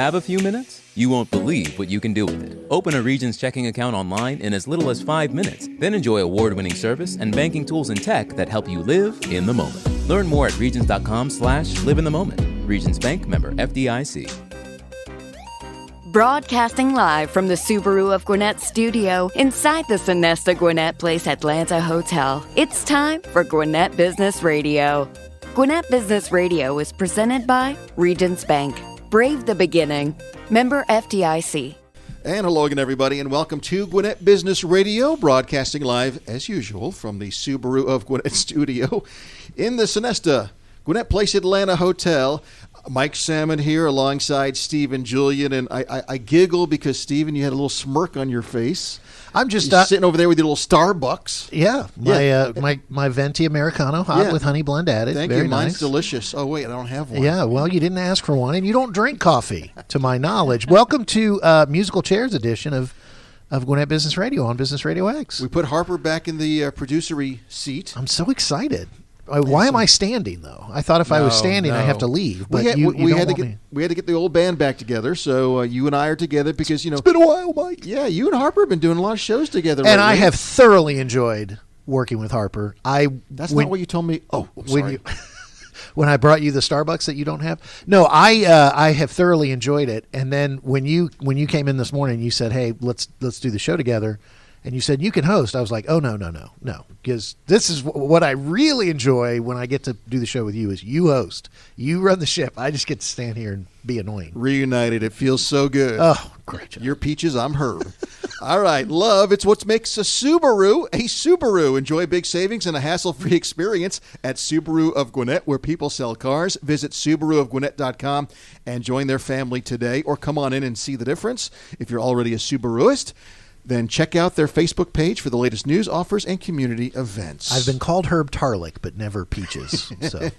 Have a few minutes? You won't believe what you can do with it. Open a Regions checking account online in as little as 5 minutes. Then enjoy award-winning service and banking tools and tech that help you live in the moment. Learn more at regions.com/live in the moment. Regions Bank, member FDIC. Broadcasting live from the Subaru of Gwinnett studio inside the Sonesta Gwinnett Place Atlanta Hotel. It's time for Gwinnett Business Radio. Gwinnett Business Radio is presented by Regions Bank. Brave the beginning. Member FDIC. And hello again, everybody, and welcome to Gwinnett Business Radio, broadcasting live, as usual, from the Subaru of Gwinnett studio in the Sonesta Gwinnett Place Atlanta Hotel. Mike Salmon here alongside Steve and Julian, and I giggle because, Steven, you had a little smirk on your face. I'm just sitting over there with your little Starbucks. Yeah, my venti Americano, hot with honey blend added. Thank Very you. Mine's nice. Delicious. Oh, wait, I don't have one. Yeah, well, you didn't ask for one, and you don't drink coffee, to my knowledge. Welcome to Musical Chairs edition of Gwinnett Business Radio on Business RadioX. We put Harper back in the producery seat. I'm so excited. Why am I standing, though? I thought if I was standing, I'd have to leave. But we had to get the old band back together, so you and I are together because, you know. It's been a while, Mike. Yeah, you and Harper have been doing a lot of shows together. And I have thoroughly enjoyed working with Harper. That's not what you told me. Oh, I'm sorry. When I brought you the Starbucks that you don't have. No, I have thoroughly enjoyed it. And then when you came in this morning, you said, "Hey, let's do the show together." And you said, you can host. I was like, oh, no. Because this is what I really enjoy when I get to do the show with you is you host. You run the ship. I just get to stand here and be annoying. Reunited. It feels so good. Oh, great job. You're Peaches. I'm Herb. All right. Love. It's what makes a Subaru a Subaru. Enjoy big savings and a hassle-free experience at Subaru of Gwinnett, where people sell cars. Visit SubaruofGwinnett.com and join their family today, or come on in and see the difference. If you're already a Subaruist, then check out their Facebook page for the latest news, offers, and community events. I've been called Herb Tarlick, but never Peaches. So.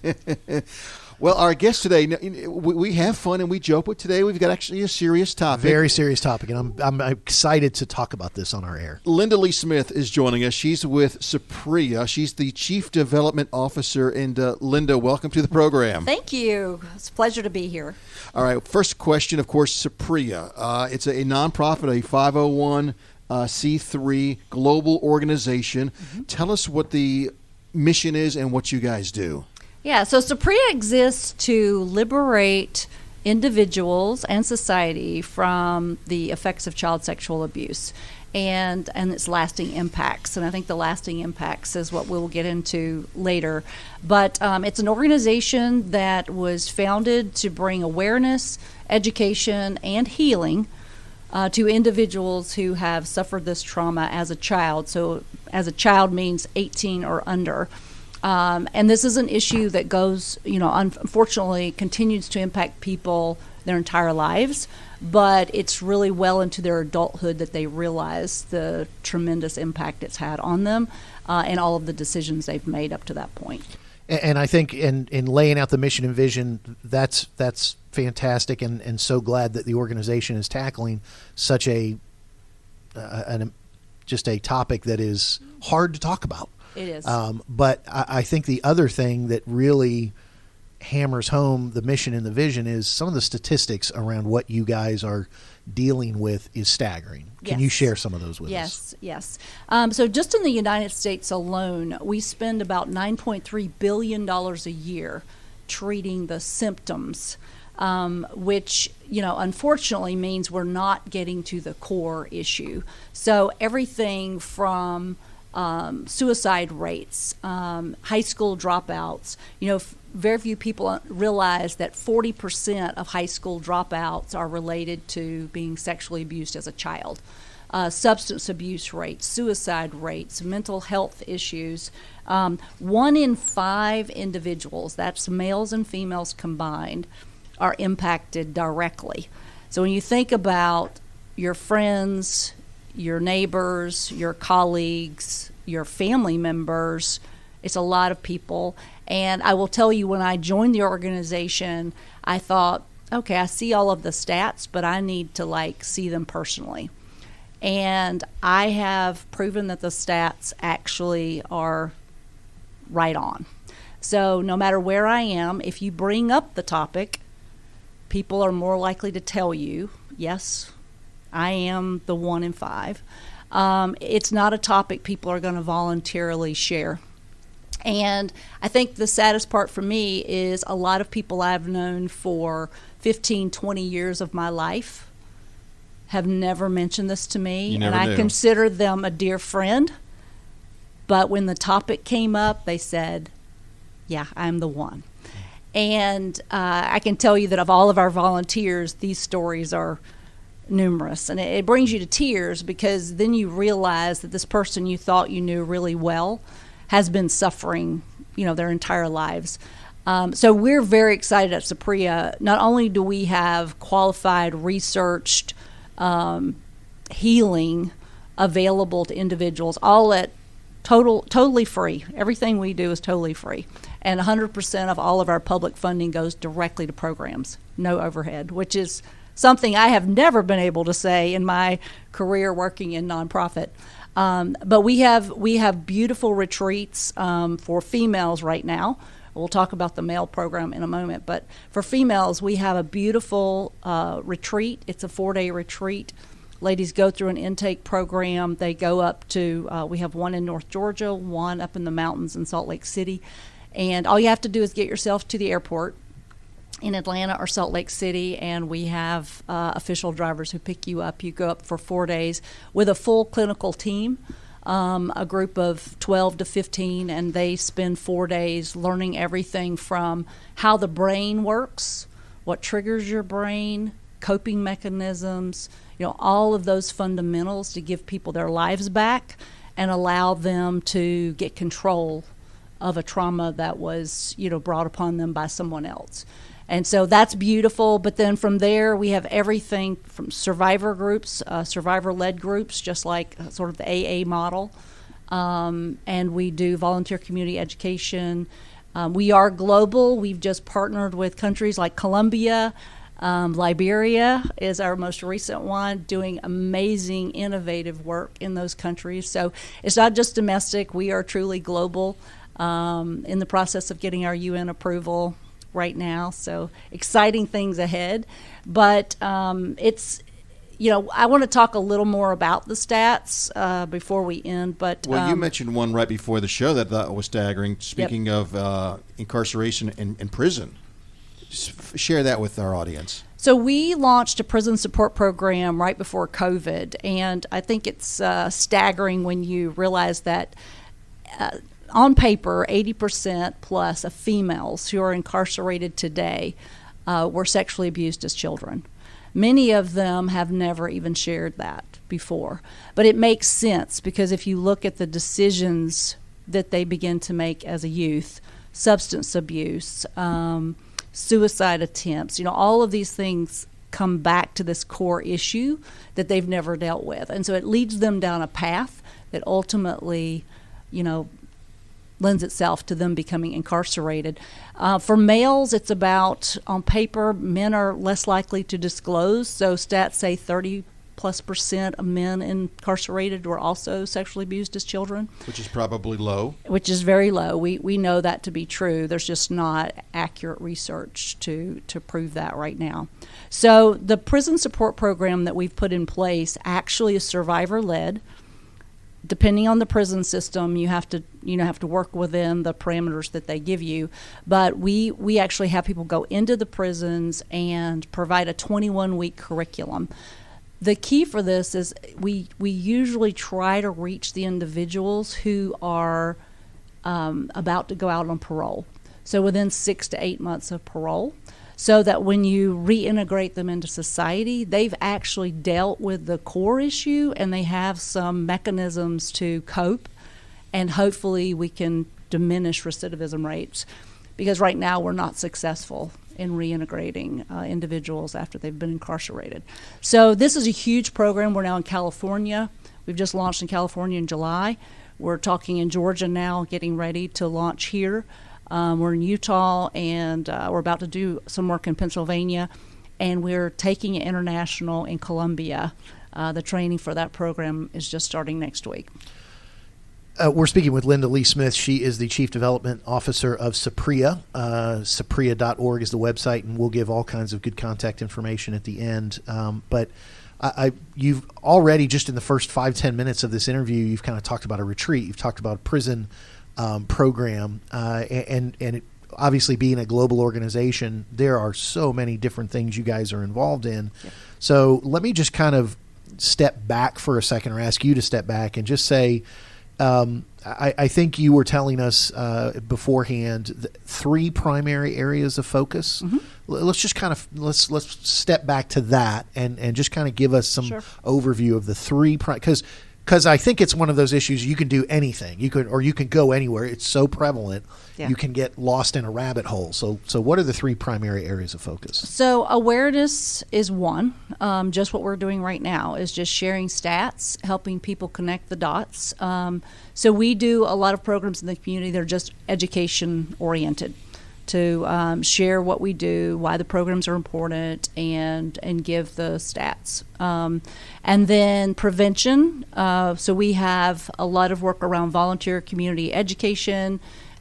Well, our guest today, we have fun and we joke, but today we've got actually a serious topic. Very serious topic, and I'm excited to talk about this on our air. Lynda Lee Smith is joining us. She's with Saprea. She's the Chief Development Officer. And Lynda, welcome to the program. Thank you. It's a pleasure to be here. All right, first question, of course, Saprea. It's a nonprofit, a 501 C3 global organization. Mm-hmm. Tell us what the mission is and what you guys do. Yeah, so Saprea exists to liberate individuals and society from the effects of child sexual abuse and its lasting impacts. And I think the lasting impacts is what we'll get into later. But it's an organization that was founded to bring awareness, education, and healing to individuals who have suffered this trauma as a child. So as a child means 18 or under. And this is an issue that goes, unfortunately continues to impact people their entire lives, but it's really well into their adulthood that they realize the tremendous impact it's had on them and all of the decisions they've made up to that point. And I think in laying out the mission and vision, that's fantastic, and so glad that the organization is tackling such just a topic that is hard to talk about. It is. But I think the other thing that really hammers home the mission and the vision is some of the statistics around what you guys are dealing with is staggering. Can you share some of those with us? Yes. So just in the United States alone, we spend about $9.3 billion a year treating the symptoms, which, unfortunately means we're not getting to the core issue. So everything from suicide rates, high school dropouts. Very few people realize that 40% of high school dropouts are related to being sexually abused as a child. Substance abuse rates, suicide rates, mental health issues. 1 in 5 individuals, that's males and females combined, are impacted directly. So when you think about your friends, your neighbors, your colleagues, your family members, it's a lot of people. And I will tell you, when I joined the organization, I thought, okay, I see all of the stats, but I need to see them personally. And I have proven that the stats actually are right on. So no matter where I am, if you bring up the topic, people are more likely to tell you, yes, I am the 1 in 5. It's not a topic people are going to voluntarily share. And I think the saddest part for me is a lot of people I've known for 15, 20 years of my life have never mentioned this to me. You never and I knew. consider them a dear friend. But when the topic came up, they said, yeah, I'm the one. And I can tell you that of all of our volunteers, these stories are numerous. And it brings you to tears, because then you realize that this person you thought you knew really well has been suffering, their entire lives. So we're very excited at Saprea. Not only do we have qualified, researched healing available to individuals, all at totally free. Everything we do is totally free. And 100% of all of our public funding goes directly to programs, no overhead, which is something I have never been able to say in my career working in nonprofit. But we have beautiful retreats for females right now. We'll talk about the male program in a moment. But for females, we have a beautiful retreat. It's a 4-day retreat. Ladies go through an intake program. They go up to, we have one in North Georgia, one up in the mountains in Salt Lake City. And all you have to do is get yourself to the airport in Atlanta or Salt Lake City, and we have official drivers who pick you up. You go up for 4 days with a full clinical team, a group of 12 to 15, and they spend 4 days learning everything from how the brain works, what triggers your brain, coping mechanisms, all of those fundamentals to give people their lives back and allow them to get control of a trauma that was, brought upon them by someone else. And so that's beautiful. But then from there, we have everything from survivor groups, survivor-led groups, just like sort of the AA model. And we do volunteer community education. We are global. We've just partnered with countries like Colombia. Liberia is our most recent one, doing amazing, innovative work in those countries. So it's not just domestic. We are truly global, in the process of getting our UN approval right now. So exciting things ahead. But it's, I want to talk a little more about the stats before we end. But well, you mentioned one right before the show that I thought was staggering. Speaking of incarceration in prison, just share that with our audience. So we launched a prison support program right before COVID, and I think it's staggering when you realize that on paper, 80% plus of females who are incarcerated today were sexually abused as children. Many of them have never even shared that before. But it makes sense, because if you look at the decisions that they begin to make as a youth, substance abuse, suicide attempts, all of these things come back to this core issue that they've never dealt with. And so it leads them down a path that ultimately, lends itself to them becoming incarcerated. For males, it's about, on paper, men are less likely to disclose. So stats say 30+% of men incarcerated were also sexually abused as children. Which is probably low. Which is very low. We know that to be true. There's just not accurate research to prove that right now. So the prison support program that we've put in place actually is survivor-led. Depending on the prison system, you have to work within the parameters that they give you. But we actually have people go into the prisons and provide a 21-week curriculum. The key for this is we usually try to reach the individuals who are about to go out on parole. So within 6 to 8 months of parole, so that when you reintegrate them into society, they've actually dealt with the core issue and they have some mechanisms to cope, and hopefully we can diminish recidivism rates, because right now we're not successful in reintegrating individuals after they've been incarcerated. So this is a huge program. We're now in California. We've just launched in California in July. We're talking in Georgia now, getting ready to launch here. We're in Utah, and we're about to do some work in Pennsylvania, and we're taking it international in Colombia. The training for that program is just starting next week. We're speaking with Lynda Lee Smith. She is the Chief Development Officer of Saprea. Saprea.org is the website, and we'll give all kinds of good contact information at the end. But you've already, just in the first 5-10 minutes of this interview, you've kind of talked about a retreat. You've talked about a prison program. And it, obviously, being a global organization, there are so many different things you guys are involved in. Yep. So let me just kind of step back for a second, or ask you to step back and just say, I think you were telling us beforehand 3 primary areas of focus. Mm-hmm. Let's just kind of let's step back to that and just kind of give us some overview of the 3 because I think it's one of those issues. You can do anything, you can go anywhere. It's so prevalent, you can get lost in a rabbit hole. So what are the 3 primary areas of focus? So awareness is one. Just what we're doing right now is just sharing stats, helping people connect the dots. So we do a lot of programs in the community that are just education oriented, to share what we do, why the programs are important, and give the stats. And then prevention. So we have a lot of work around volunteer community education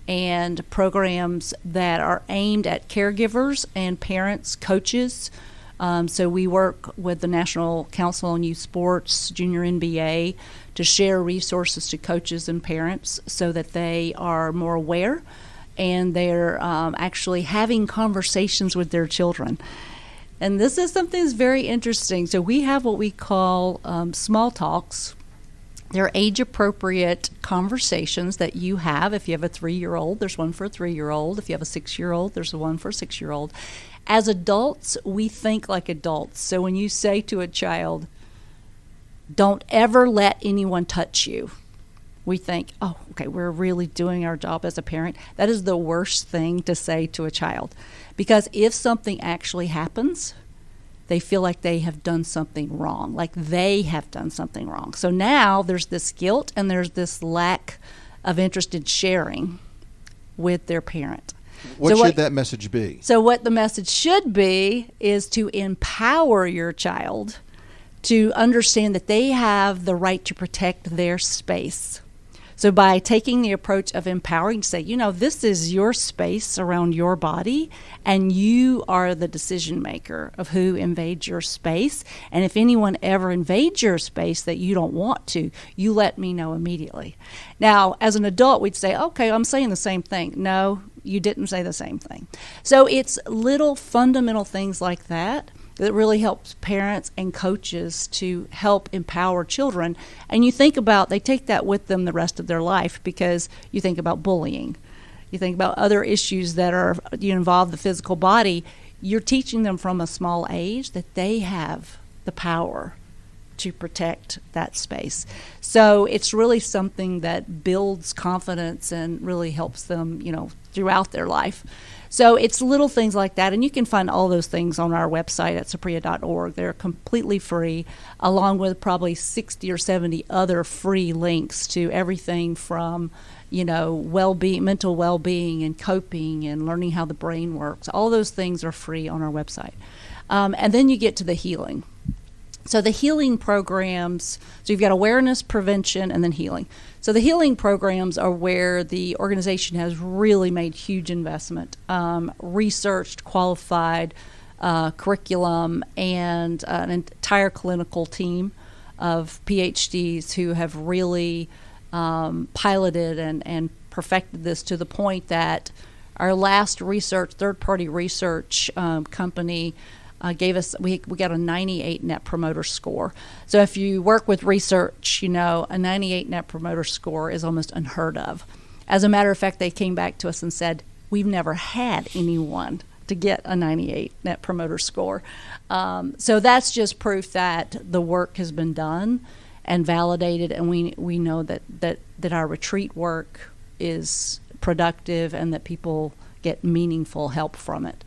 and programs that are aimed at caregivers and parents, coaches. So we work with the National Council on Youth Sports, Junior NBA, to share resources to coaches and parents so that they are more aware and they're actually having conversations with their children. And this is something that's very interesting. So we have what we call small talks. They're age-appropriate conversations that you have. If you have a 3-year-old, there's one for a 3-year-old. If you have a 6-year-old, there's one for a 6-year-old. As adults, we think like adults. So when you say to a child, don't ever let anyone touch you, we think, oh, okay, we're really doing our job as a parent. That is the worst thing to say to a child. Because if something actually happens, they feel like they have done something wrong, like they have done something wrong. So now there's this guilt and there's this lack of interest in sharing with their parent. What should that message be? So what the message should be is to empower your child to understand that they have the right to protect their space. So by taking the approach of empowering, say, this is your space around your body, and you are the decision maker of who invades your space. And if anyone ever invades your space that you don't want to, you let me know immediately. Now, as an adult, we'd say, okay, I'm saying the same thing. No, you didn't say the same thing. So it's little fundamental things like that that really helps parents and coaches to help empower children. And you think about, they take that with them the rest of their life, because you think about bullying. You think about other issues that are involve the physical body. You're teaching them from a small age that they have the power to protect that space. So it's really something that builds confidence and really helps them, throughout their life. So it's little things like that, and you can find all those things on our website at Saprea.org. They're completely free, along with probably 60 or 70 other free links to everything from, well-being, mental well-being and coping and learning how the brain works. All those things are free on our website. And then you get to the healing. So the healing programs, so you've got awareness, prevention, and then healing. So the healing programs are where the organization has really made huge investment, researched, qualified curriculum, and an entire clinical team of PhDs who have really piloted and perfected this to the point that our last research, third-party research company gave us, we got a 98 net promoter score. So if you work with research, a 98 net promoter score is almost unheard of. As a matter of fact, they came back to us and said, we've never had anyone to get a 98 net promoter score. So that's just proof that the work has been done and validated, and we know that our retreat work is productive and that people get meaningful help from it.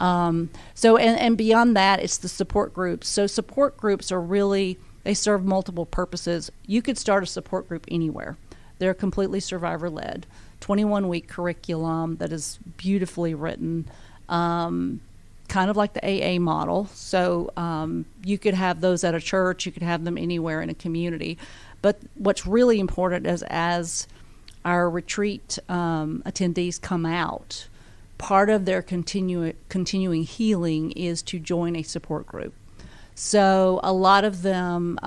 So beyond that, it's the support groups. So support groups are really, they serve multiple purposes. You could start a support group anywhere. They're completely survivor-led, 21-week curriculum that is beautifully written, kind of like the AA model. So you could have those at a church, you could have them anywhere in a community. But what's really important is as our retreat attendees come out, part of their continuing healing is to join a support group. So a lot of them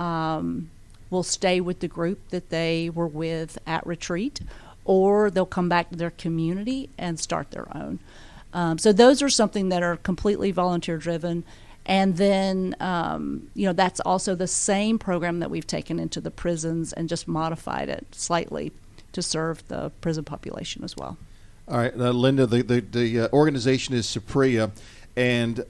will stay with the group that they were with at retreat, or they'll come back to their community and start their own. So those are something that are completely volunteer driven. And then, that's also the same program that we've taken into the prisons and just modified it slightly to serve the prison population as well. All right, Lynda, the organization is Supriya, and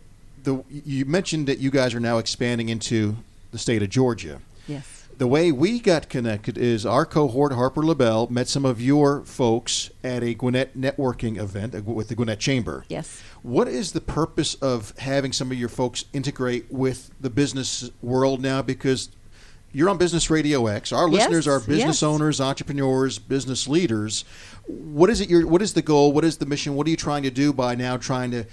you mentioned that you guys are now expanding into the state of Georgia. Yes. The way we got connected is our cohort, Harper LaBelle, met some of your folks at a Gwinnett networking event with the Gwinnett Chamber. Yes. What is the purpose of having some of your folks integrate with the business world now? Because you're on Business RadioX. Our listeners are business owners, entrepreneurs, business leaders. What is it? What is the goal? What is the mission? What are you trying to do by now trying to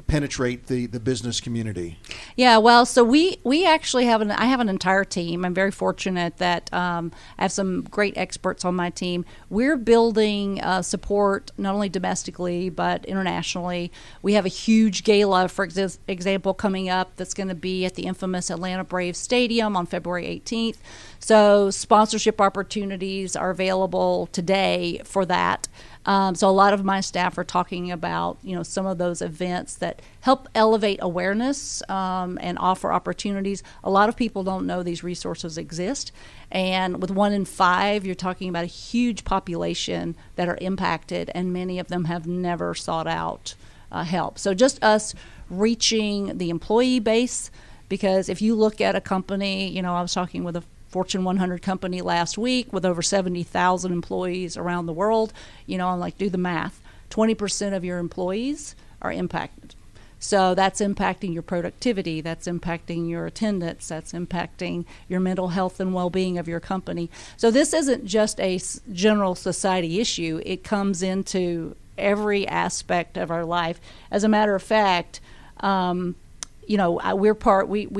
penetrate the business community? Yeah, well, so we actually I have an entire team. I'm very fortunate that I have some great experts on my team. We're building support not only domestically but internationally. We have a huge gala, for example, coming up that's going to be at the infamous Atlanta Braves Stadium on February 18th. So sponsorship opportunities are available today for that. So a lot of my staff are talking about, some of those events that help elevate awareness and offer opportunities. A lot of people don't know these resources exist. And with 1 in 5, you're talking about a huge population that are impacted, and many of them have never sought out help. So just us reaching the employee base, because if you look at a company, I was talking with a Fortune 100 company last week with over 70,000 employees around the world. I'm like, do the math. 20% of your employees are impacted. So that's impacting your productivity, that's impacting your attendance, that's impacting your mental health and well-being of your company. So this isn't just a general society issue. It comes into every aspect of our life. As a matter of fact, we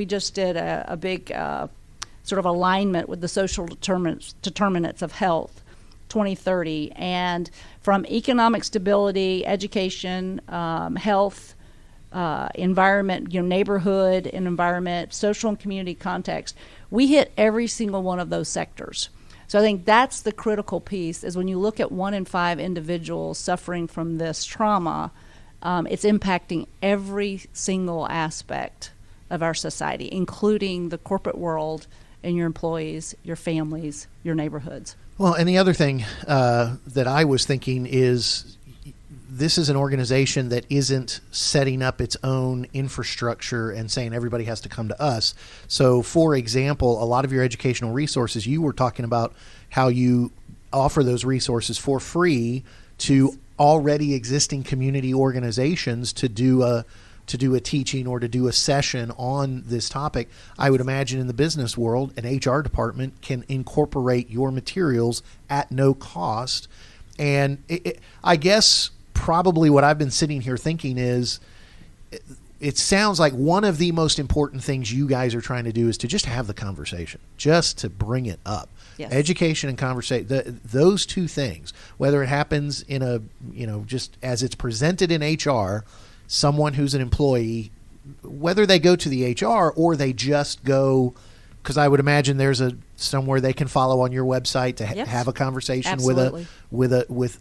just did a big sort of alignment with the social determinants of health 2030, and from economic stability, education, health, environment, neighborhood and environment, social and community context, we hit every single one of those sectors. So I think that's the critical piece, is when you look at 1 in 5 individuals suffering from this trauma, it's impacting every single aspect of our society, including the corporate world and your employees, your families, your neighborhoods. Well, and the other thing that I was thinking is, this is an organization that isn't setting up its own infrastructure and saying everybody has to come to us. So, for example, a lot of your educational resources, you were talking about how you offer those resources for free to already existing community organizations to do a teaching or to do a session on this topic. I would imagine in the business world, an HR department can incorporate your materials at no cost. And I guess probably what I've been sitting here thinking is, it sounds like one of the most important things you guys are trying to do is to just have the conversation, just to bring it up. Yes. Education and conversation, those two things, whether it happens in just as it's presented in HR, someone who's an employee, whether they go to the HR or they just go, because I would imagine there's somewhere they can follow on your website to have a conversation with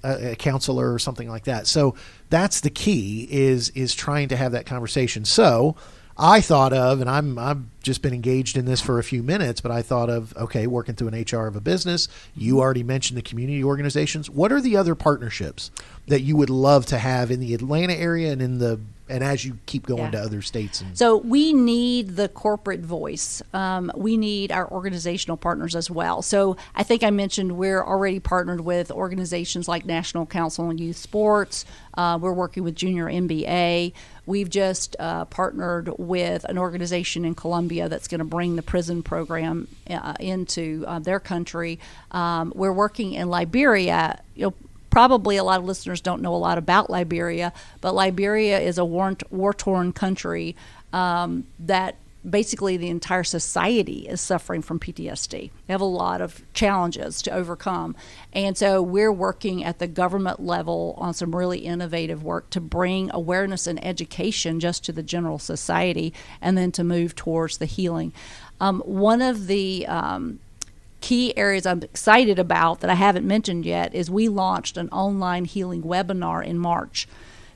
a counselor or something like that. So that's the key, is trying to have that conversation. So I thought of, and I've just been engaged in this for a few minutes, but I thought of, okay, working through an HR of a business. You already mentioned the community organizations. What are the other partnerships that you would love to have in the Atlanta area and as you keep going to other states? So we need the corporate voice. We need our organizational partners as well. So I think I mentioned we're already partnered with organizations like National Council on Youth Sports. We're working with Junior MBA. We've just partnered with an organization in Colombia that's going to bring the prison program into their country. We're working in Liberia. Probably a lot of listeners don't know a lot about Liberia, but Liberia is a war-torn country that basically the entire society is suffering from PTSD. They have a lot of challenges to overcome. And so we're working at the government level on some really innovative work to bring awareness and education just to the general society, and then to move towards the healing. One of the key areas I'm excited about that I haven't mentioned yet is we launched an online healing webinar in March.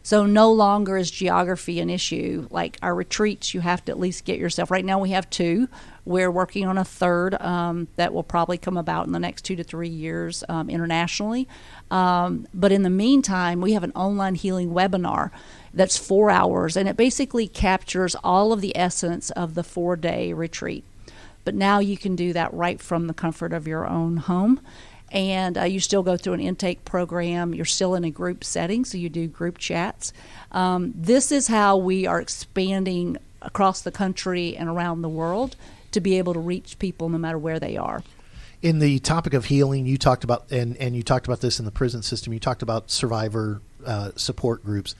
So no longer is geography an issue. Like our retreats, you have to at least get yourself. Right now we have 2. We're working on a 3rd that will probably come about in the next 2 to 3 years internationally. But in the meantime, we have an online healing webinar that's 4 hours, and it basically captures all of the essence of the 4-day retreat. But now you can do that right from the comfort of your own home. And you still go through an intake program. You're still in a group setting, so you do group chats. This is how we are expanding across the country and around the world to be able to reach people no matter where they are. In the topic of healing, you talked about, and you talked about this in the prison system, you talked about survivor support groups.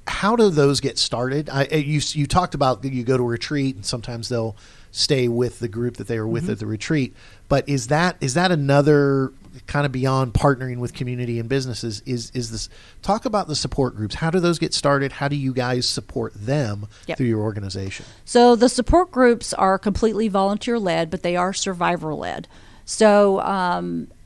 How do those get started? You talked about that you go to a retreat and sometimes they'll stay with the group that they were with at the retreat. But is that another kind of beyond partnering with community and businesses? Is this, talk about the support groups. How do those get started? How do you guys support them through your organization? So the support groups are completely volunteer led, but they are survivor led. So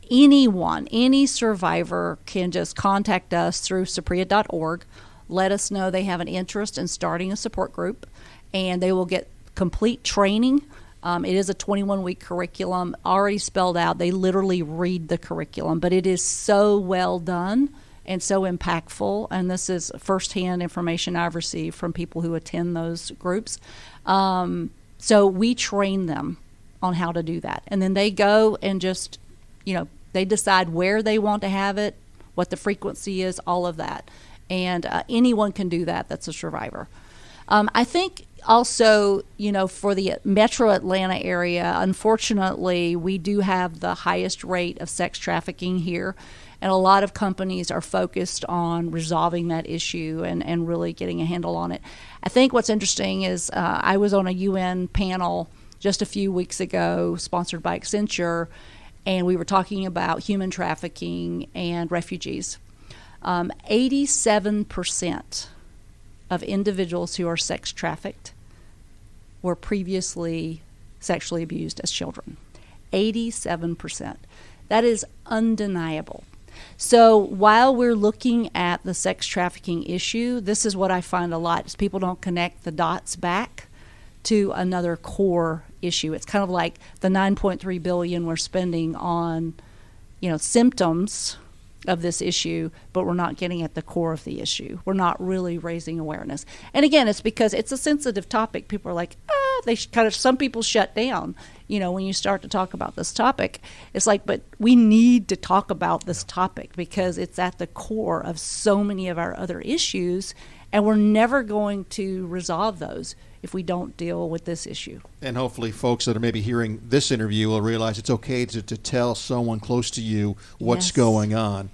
any survivor can just contact us through Saprea.org. Let us know they have an interest in starting a support group, and they will get complete training. It is a 21-week curriculum already spelled out. They literally read the curriculum, but it is so well done and so impactful. And this is firsthand information I've received from people who attend those groups. So we train them on how to do that. And then they go and just, they decide where they want to have it, what the frequency is, all of that. And anyone can do that that's a survivor. I think also, for the metro Atlanta area, unfortunately, we do have the highest rate of sex trafficking here. And a lot of companies are focused on resolving that issue and really getting a handle on it. I think what's interesting is I was on a UN panel just a few weeks ago, sponsored by Accenture, and we were talking about human trafficking and refugees. 87% of individuals who are sex trafficked were previously sexually abused as children. 87%. That is undeniable. So while we're looking at the sex trafficking issue, this is what I find a lot, is people don't connect the dots back to another core issue. It's kind of like the $9.3 billion we're spending on, symptoms of this issue, but we're not getting at the core of the issue. We're not really raising awareness. And again, it's because it's a sensitive topic. People are like, some people shut down, when you start to talk about this topic. It's like, but we need to talk about this topic because it's at the core of so many of our other issues, and we're never going to resolve those if we don't deal with this issue. And hopefully folks that are maybe hearing this interview will realize it's okay to tell someone close to you what's going on.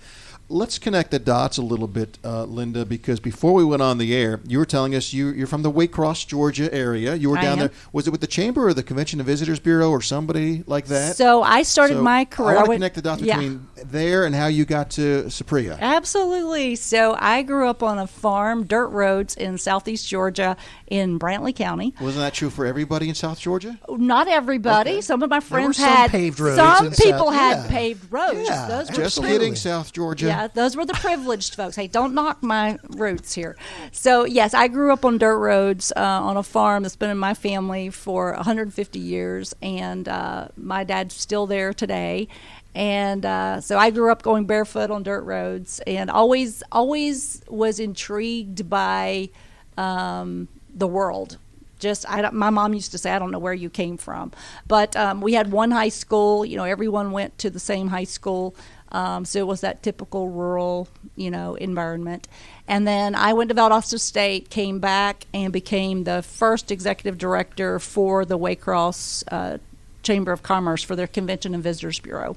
Let's connect the dots a little bit, Lynda, because before we went on the air, you were telling us you're from the Waycross, Georgia area. You were down there. Was it with the Chamber or the Convention and Visitors Bureau or somebody like that? So I started my career. I want to connect the dots between there and how you got to Supriya. Absolutely. So I grew up on a farm, dirt roads in southeast Georgia in Brantley County. Wasn't that true for everybody in South Georgia? Not everybody. Okay. Some of my friends had paved roads. Some people had paved roads. Yeah, those just kidding, South Georgia. Yeah, those were the privileged folks. Hey, don't knock my roots here. So, yes, I grew up on dirt roads on a farm that's been in my family for 150 years, and my dad's still there today. And so I grew up going barefoot on dirt roads and always was intrigued by the world. My mom used to say, I don't know where you came from. But we had one high school. Everyone went to the same high school. So it was that typical rural, environment. And then I went to Valdosta State, came back, and became the first executive director for the Waycross Chamber of Commerce for their Convention and Visitors Bureau.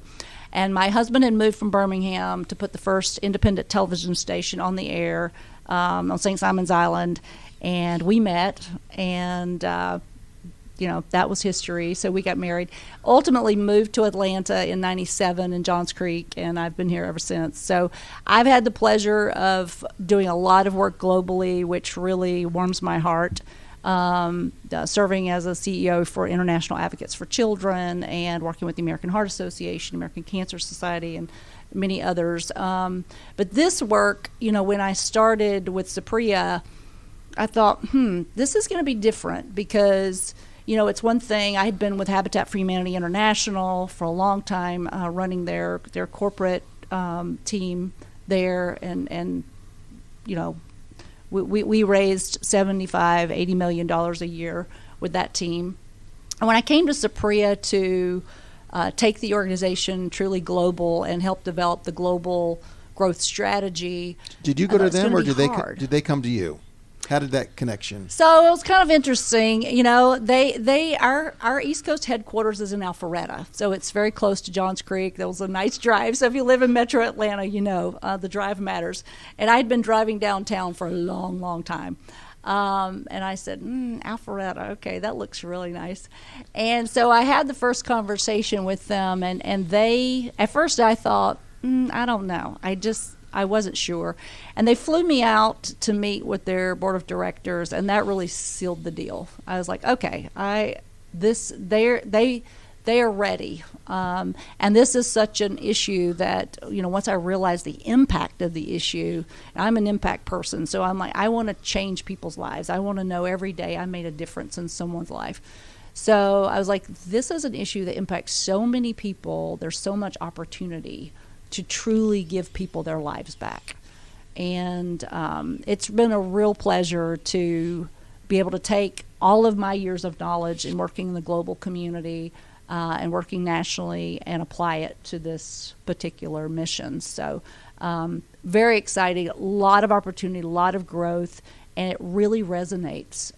And my husband had moved from Birmingham to put the first independent television station on the air on St. Simon's Island. And we met, and that was history. So we got married. Ultimately moved to Atlanta in '97 in Johns Creek, and I've been here ever since. So I've had the pleasure of doing a lot of work globally, which really warms my heart. Serving as a CEO for International Advocates for Children and working with the American Heart Association, American Cancer Society, and many others. But this work, when I started with Supriya, I thought, this is going to be different because, it's one thing. I had been with Habitat for Humanity International for a long time, running their corporate team there, and we raised $80 million a year with that team. And when I came to Saprea to take the organization truly global and help develop the global growth strategy, did you go to them, or did hard. they come to you? How did that connection? So it was kind of interesting. Our East Coast headquarters is in Alpharetta, so it's very close to Johns Creek. That was a nice drive. So if you live in Metro Atlanta, the drive matters. And I'd been driving downtown for a long, long time. And I said, Alpharetta, okay, that looks really nice. And so I had the first conversation with them, and they, at first I thought, I don't know. I wasn't sure. And they flew me out to meet with their board of directors, and that really sealed the deal. I was like, okay, they are ready. And this is such an issue that, once I realized the impact of the issue, I'm an impact person, so I'm like, I want to change people's lives. I want to know every day I made a difference in someone's life. So I was like, this is an issue that impacts so many people. There's so much opportunity to truly give people their lives back. And it's been a real pleasure to be able to take all of my years of knowledge in working in the global community and working nationally and apply it to this particular mission. So very exciting, a lot of opportunity, a lot of growth, and it really resonates.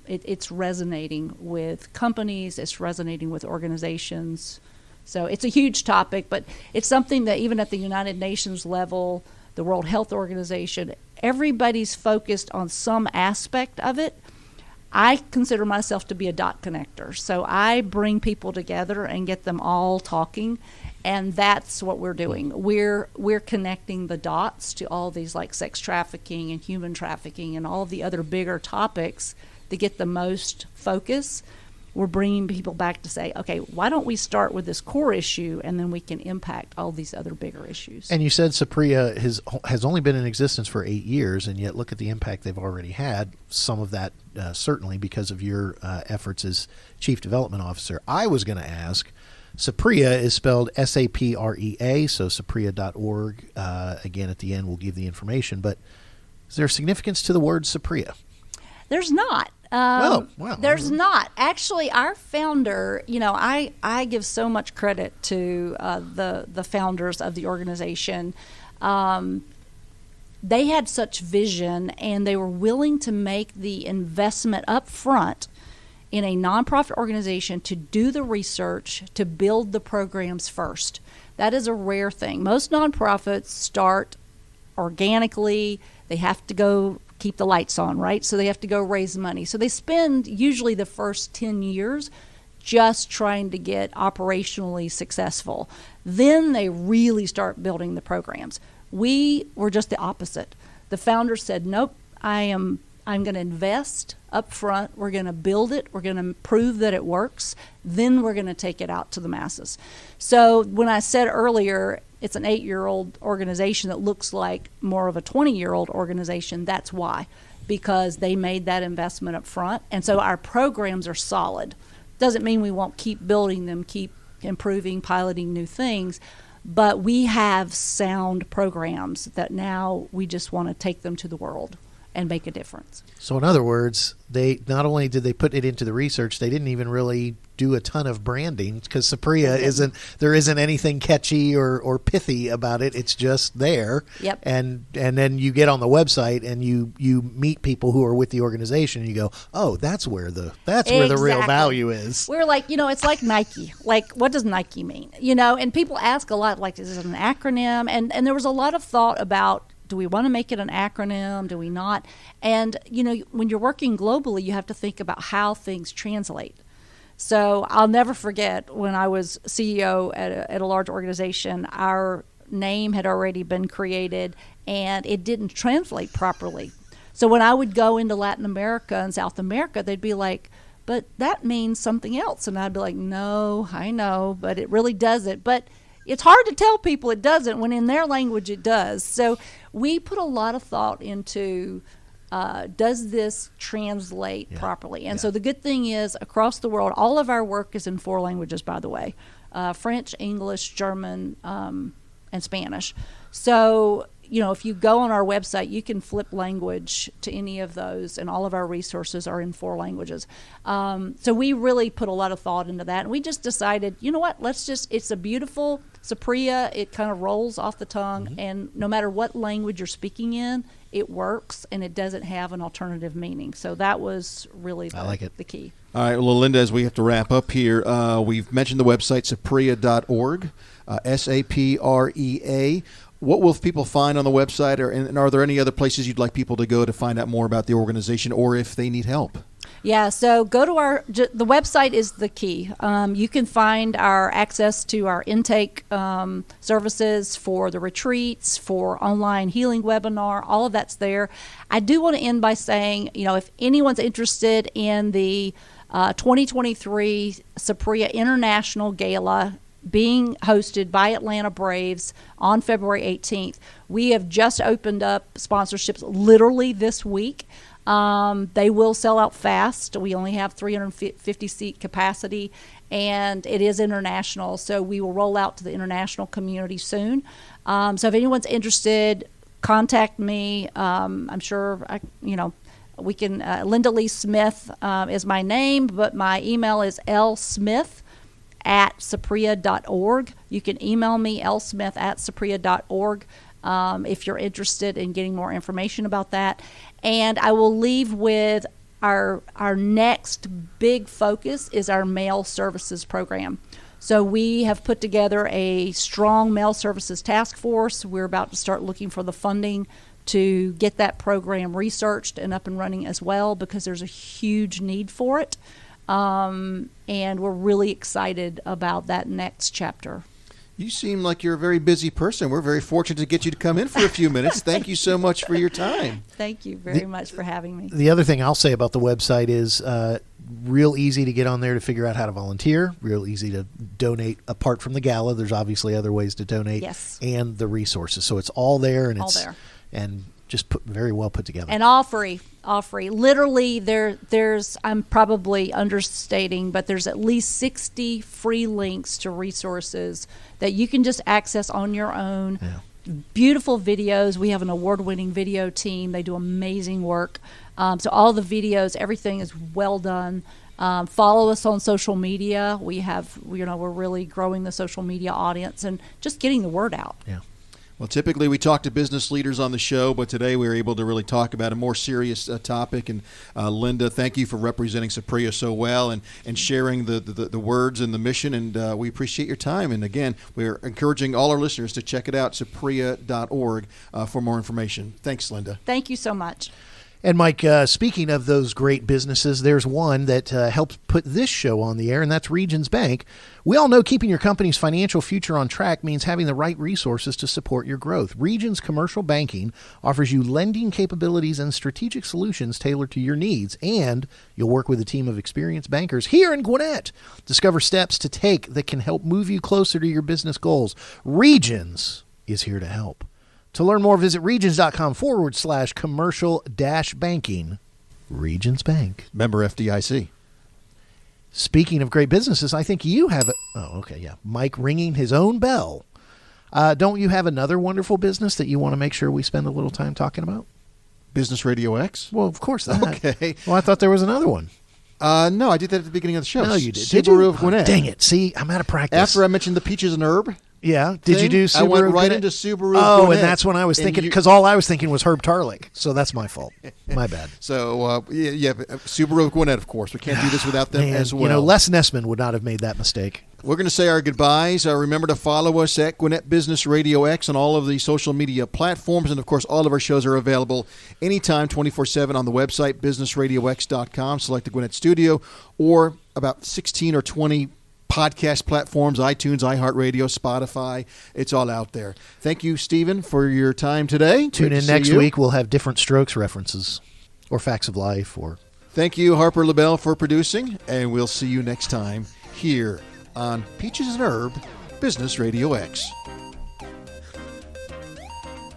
It's resonating with companies, it's resonating with organizations. So it's a huge topic, but it's something that even at the United Nations level, the World Health Organization, everybody's focused on some aspect of it. I consider myself to be a dot connector. So I bring people together and get them all talking, and that's what we're doing. We're connecting the dots to all these like sex trafficking and human trafficking and all of the other bigger topics that get the most focus. We're bringing people back to say, okay, why don't we start with this core issue, and then we can impact all these other bigger issues. And you said Saprea has only been in existence for 8 years, and yet look at the impact they've already had. Some of that certainly because of your efforts as Chief Development Officer. I was going to ask, Saprea is spelled S-A-P-R-E-A, so saprea.org. Again, at the end, we'll give the information. But is there significance to the word Saprea? There's not. Wow. There's not. Actually, our founder, I give so much credit to the founders of the organization. They had such vision, and they were willing to make the investment up front in a nonprofit organization to do the research, to build the programs first. That is a rare thing. Most nonprofits start organically. They have to go keep the lights on, right? So they have to go raise money. So they spend usually the first 10 years just trying to get operationally successful. Then they really start building the programs. We were just the opposite. The founders said, nope, I'm going to invest up front. We're going to build it. We're going to prove that it works. Then we're going to take it out to the masses. So when I said earlier, it's an 8-year-old organization that looks like more of a 20-year-old organization, that's why, because they made that investment up front. And so our programs are solid. Doesn't mean we won't keep building them, keep improving, piloting new things, but we have sound programs that now we just want to take them to the world and make a difference. So in other words, they not only did they put it into the research, they didn't even really do a ton of branding, because Saprea isn't anything catchy or pithy about it. It's just there. Yep. And then you get on the website and you meet people who are with the organization, and you go, oh, that's where the real value is. We're like, it's like Nike. Like, what does Nike mean? And people ask a lot, like, is it an acronym? And there was a lot of thought about, do we want to make it an acronym? Do we not? And, when you're working globally, you have to think about how things translate. So I'll never forget when I was CEO at a large organization, our name had already been created and it didn't translate properly. So when I would go into Latin America and South America, they'd be like, but that means something else. And I'd be like, no, I know, but it really doesn't. But it's hard to tell people it doesn't when in their language it does. So we put a lot of thought into does this translate properly? And so the good thing is across the world, all of our work is in 4 languages, by the way, French, English, German, and Spanish. So, if you go on our website, you can flip language to any of those, and all of our resources are in 4 languages. So we really put a lot of thought into that. And we just decided, you know what, it's a beautiful Supriya. It kind of rolls off the tongue, and no matter what language you're speaking in, it works, and it doesn't have an alternative meaning. So that was really the key. All right, well, Lynda, as we have to wrap up here, we've mentioned the website, saprea.org, SAPREA. What will people find on the website, and are there any other places you'd like people to go to find out more about the organization or if they need help? Yeah, so go to the website is the key. You can find our access to our intake services for the retreats, for online healing webinar, all of that's there. I do want to end by saying, if anyone's interested in the 2023 Saprea International Gala being hosted by Atlanta Braves on February 18th, we have just opened up sponsorships literally this week. They will sell out fast. We only have 350 seat capacity, and it is international, so we will roll out to the international community soon. So if anyone's interested, contact me. I'm sure we can. Lynda Lee Smith is my name, but my email is lsmith@saprea.org. You can email me lsmith@saprea.org if you're interested in getting more information about that. And I will leave with our next big focus is our mail services program. So we have put together a strong mail services task force. We're about to start looking for the funding to get that program researched and up and running as well, because there's a huge need for it. And we're really excited about that next chapter. You seem like you're a very busy person. We're very fortunate to get you to come in for a few minutes. Thank you so much for your time. Thank you very much for having me. The other thing I'll say about the website is real easy to get on there to figure out how to volunteer, real easy to donate apart from the gala. There's obviously other ways to donate. Yes. And the resources. So it's all there, and and just very well put together. And all free. Literally, there's, I'm probably understating, but there's at least 60 free links to resources that you can just access on your own. Yeah. Beautiful videos. We have an award-winning video team. They do amazing work. So all the videos, everything is well done. Follow us on social media. We're really growing the social media audience and just getting the word out. Yeah. Well, typically we talk to business leaders on the show, but today we were able to really talk about a more serious topic. And Lynda, thank you for representing Supriya so well and sharing the words and the mission. And we appreciate your time. And again, we're encouraging all our listeners to check it out, saprea.org, for more information. Thanks, Lynda. Thank you so much. And Mike, speaking of those great businesses, there's one that helps put this show on the air, and that's Regions Bank. We all know keeping your company's financial future on track means having the right resources to support your growth. Regions Commercial Banking offers you lending capabilities and strategic solutions tailored to your needs, and you'll work with a team of experienced bankers here in Gwinnett. Discover steps to take that can help move you closer to your business goals. Regions is here to help. To learn more, visit regions.com/commercial-banking. Regions Bank. Member FDIC. Speaking of great businesses, I think you have Mike ringing his own bell. Don't you have another wonderful business that you want to make sure we spend a little time talking about? Business RadioX? Well, of course that. Okay. Well, I thought there was another one. No, I did that at the beginning of the show. No, you did. Subaru of Gwinnett. Dang it. See, I'm out of practice. After I mentioned the peaches and herb. Yeah. Did you do Subaru? I went right into Subaru. Oh, and that's when I was thinking, because all I was thinking was Herb Tarlick. So that's my fault. My bad. So, Subaru of Gwinnett, of course. We can't do this without them as well. Les Nessman would not have made that mistake. We're going to say our goodbyes. Remember to follow us at Gwinnett Business Radio X on all of the social media platforms. And, of course, all of our shows are available anytime, 24/7 on the website, businessradiox.com. Select the Gwinnett studio or about 16 or 20 podcast platforms, iTunes, iHeartRadio, Spotify. It's all out there. Thank you, Stephen, for your time today. Tune Great in to see next you. week. We'll have different Strokes references or Facts of Life. Or Thank you, Harper LaBelle, for producing, and we'll see you next time here on Peaches and Herb, Business Radio X.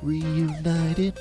Reunited.